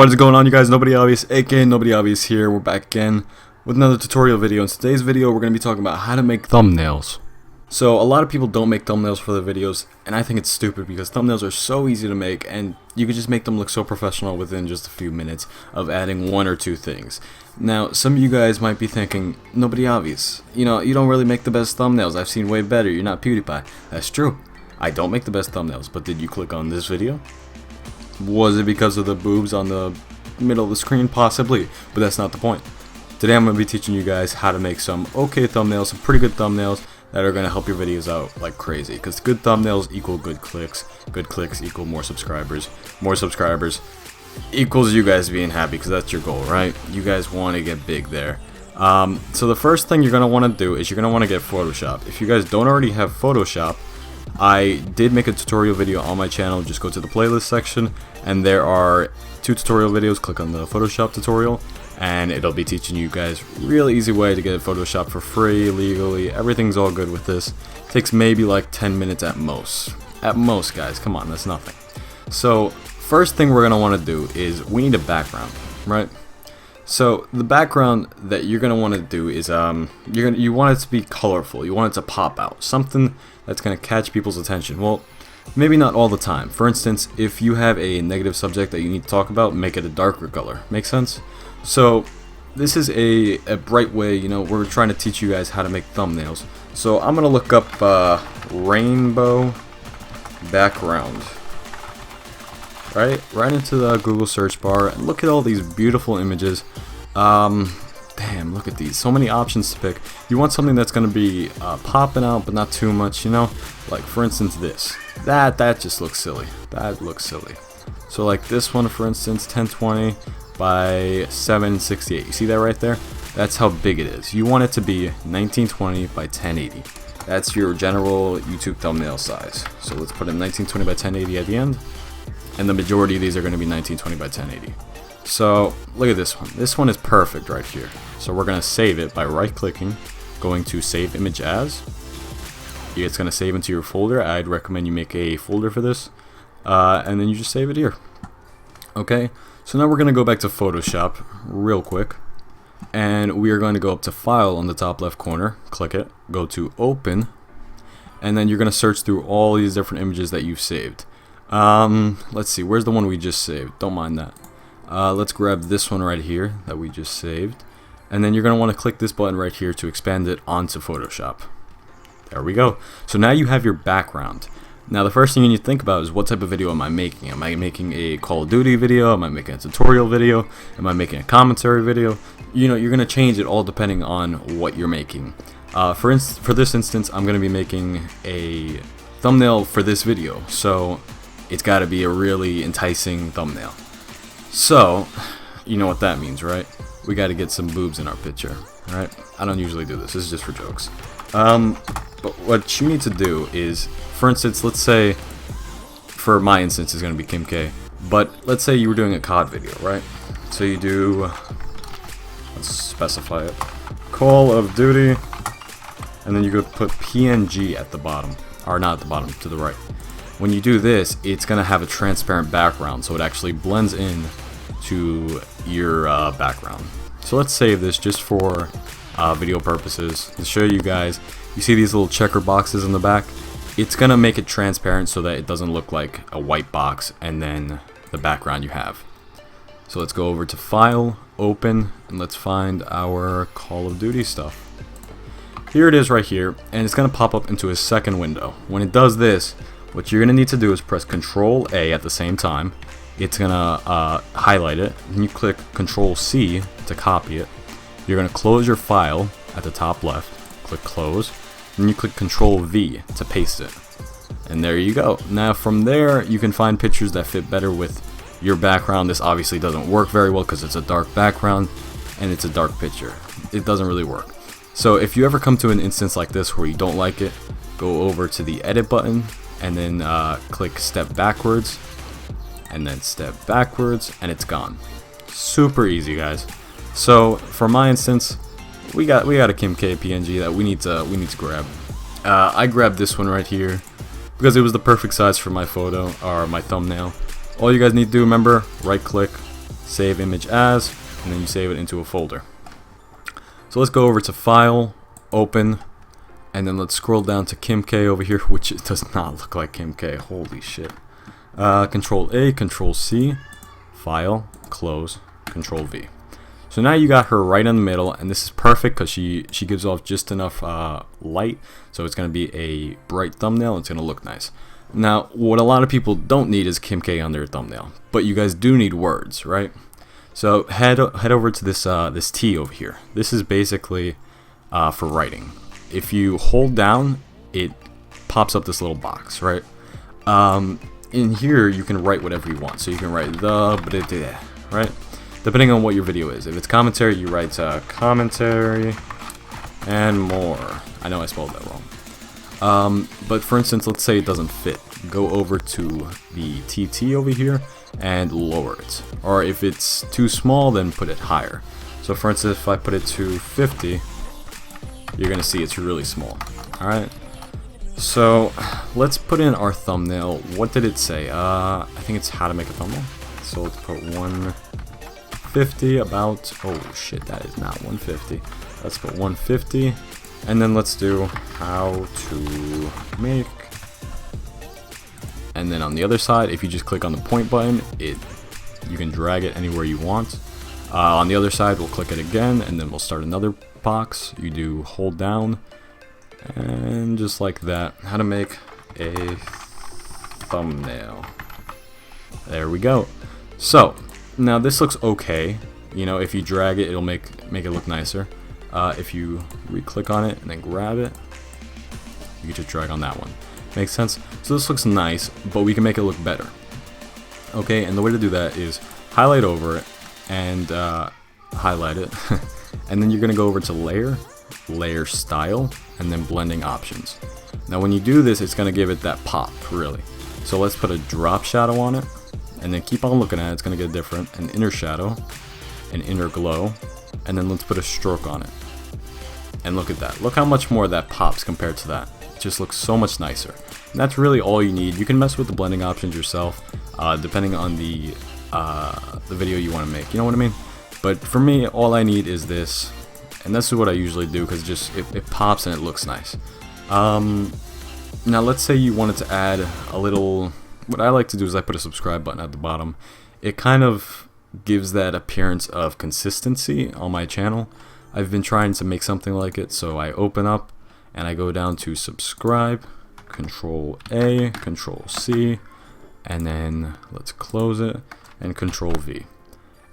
What is going on, you guys? Nobody Obvious, aka Nobody Obvious here. We're back again with another tutorial video. In today's video, we're going to be talking about how to make thumbnails. So a lot of people don't make thumbnails for their videos, and I think it's stupid because thumbnails are so easy to make, and you can just make them look so professional within just a few minutes of adding one or two things. Now, some of you guys might be thinking, Nobody Obvious, you don't really make the best thumbnails. I've seen way better. You're not PewDiePie. That's true. I don't make the best thumbnails, but did you click on this video? Was it because of the boobs on the middle of the screen? Possibly, but that's not the point. Today I'm going to be teaching you guys how to make some okay thumbnails, some pretty good thumbnails that are going to help your videos out like crazy. Because good thumbnails equal good clicks equal more subscribers equals you guys being happy, because that's your goal, right? You guys want to get big there. So the first thing you're going to want to do is you're going to want to get Photoshop. If you guys don't already have Photoshop, I did make a tutorial video on my channel. Just go to the playlist section and there are 2 tutorial videos. Click on the Photoshop tutorial and it'll be teaching you guys really easy way to get Photoshop for free, legally. Everything's all good with this. Takes maybe like 10 minutes at most. At most, guys, come on, that's nothing. So first thing we're gonna want to do is we need a background, right? So the background that you're gonna want to do is you want it to be colorful. You want it to pop out, something that's gonna catch people's attention. Well, maybe not all the time. For instance, if you have a negative subject that you need to talk about, make it a darker color. Make sense? So this is a bright way. We're trying to teach you guys how to make thumbnails. So I'm gonna look up rainbow background. Right into the Google search bar, and look at all these beautiful images. Damn, look at these, so many options to pick. You want something that's gonna be popping out but not too much, like for instance this. That just looks silly. That looks silly. So like this one, for instance, 1020 by 768. You see that right there? That's how big it is. You want it to be 1920 by 1080. That's your general YouTube thumbnail size. So let's put in 1920 by 1080 at the end. And the majority of these are going to be 1920 by 1080. So look at this one. This one is perfect right here. So we're going to save it by right clicking, going to save image as. It's going to save into your folder. I'd recommend you make a folder for this, and then you just save it here. Okay, so now we're going to go back to Photoshop real quick, and we are going to go up to File on the top left corner, click it, go to Open, and then you're going to search through all these different images that you've saved. Let's see, where's the one we just saved? Don't mind that. Let's grab this one right here that we just saved, and then you're going to want to click this button right here to expand it onto Photoshop. There we go. So now you have your background. Now the first thing you need to think about is, what type of video am I making? Am I making a Call of Duty video? Am I making a tutorial video? Am I making a commentary video? You're going to change it all depending on what you're making. For this instance, I'm going to be making a thumbnail for this video, so it's got to be a really enticing thumbnail. So, you know what that means, right? We got to get some boobs in our picture, right? I don't usually do this. This is just for jokes. But what you need to do is, for instance, let's say, for my instance, it's going to be Kim K. But let's say you were doing a COD video, right? So you do, let's specify it, Call of Duty, and then you could put PNG at the bottom, or not at the bottom, to the right. When you do this, it's going to have a transparent background, so it actually blends in to your background. So let's save this just for video purposes to show you guys. You see these little checker boxes in the back? It's going to make it transparent so that it doesn't look like a white box and then the background you have. So let's go over to File, Open, and let's find our Call of Duty stuff. Here it is right here, and it's going to pop up into a second window. When it does this, what you're going to need to do is press Control A at the same time. It's going to highlight it, and you click Control C to copy it. You're going to close your file at the top left, click Close, and you click Control V to paste it. And there you go. Now from there, you can find pictures that fit better with your background. This obviously doesn't work very well because it's a dark background and it's a dark picture. It doesn't really work. So if you ever come to an instance like this where you don't like it, go over to the Edit button, and then click Step Backwards, and then Step Backwards, and it's gone. Super easy, guys. So for my instance, we got a Kim K PNG that we need to grab. I grabbed this one right here because it was the perfect size for my photo or my thumbnail. All you guys need to do, remember, right click, save image as, and then you save it into a folder. So let's go over to File, Open, and then let's scroll down to Kim K over here, which it does not look like Kim K. Holy shit. Control A, Control C, File, Close, Control V. So now you got her right in the middle, and this is perfect because she gives off just enough light, so it's going to be a bright thumbnail. It's going to look nice. Now, what a lot of people don't need is Kim K on their thumbnail, but you guys do need words, right? So head over to this T over here. This is basically for writing. If you hold down, it pops up this little box, right? In here, you can write whatever you want. So you can write right? Depending on what your video is. If it's commentary, you write commentary and more. I know I spelled that wrong. But for instance, let's say it doesn't fit. Go over to the TT over here and lower it. Or if it's too small, then put it higher. So for instance, if I put it to 50, you're going to see it's really small. Alright. So let's put in our thumbnail. What did it say? I think it's how to make a thumbnail. So let's put 150 about. Oh shit, that is not 150. Let's put 150, and then let's do how to make. And then on the other side, if you just click on the point button, you can drag it anywhere you want. On the other side, we'll click it again, and then we'll start another box. You do hold down, and just like that, how to make a thumbnail. There we go. So now this looks okay. You know, if you drag it, it'll make it look nicer. If you re-click on it and then grab it, you can just drag on that one. Makes sense? So this looks nice, but we can make it look better. Okay, and the way to do that is highlight over it and highlight it, and then you're gonna go over to layer, layer style, and then blending options. Now when you do this, it's gonna give it that pop, really. So let's put a drop shadow on it, and then keep on looking at it. It's gonna get different. An inner shadow, an inner glow, and then let's put a stroke on it. And look at that. Look how much more that pops compared to that. It just looks so much nicer. And that's really all you need. You can mess with the blending options yourself, depending on the video you want to make. You know what I mean? But for me, all I need is this, and this is what I usually do because it pops and it looks nice. Now let's say you wanted to add a little. What I like to do is I put a subscribe button at the bottom. It kind of gives that appearance of consistency on my channel. I've been trying to make something like it, so I open up and I go down to subscribe, Control A, Control C, and then let's close it, and Control V.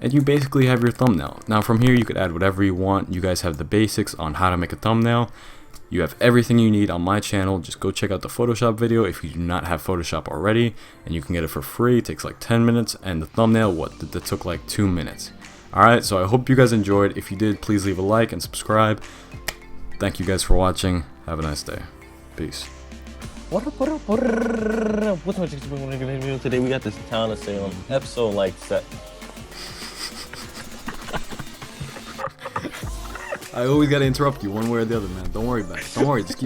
And you basically have your thumbnail. Now from here you could add whatever you want. You guys have the basics on how to make a thumbnail. You have everything you need on my channel. Just go check out the Photoshop video if you do not have Photoshop already, and you can get it for free. It takes like 10 minutes, and the thumbnail, that took like 2 minutes. Alright, so I hope you guys enjoyed. If you did, please leave a like and subscribe. Thank you guys for watching. Have a nice day. Peace. What's my video today? We got this town of Salem episode like set. I always gotta interrupt you one way or the other, man. Don't worry about it. Don't worry, just keep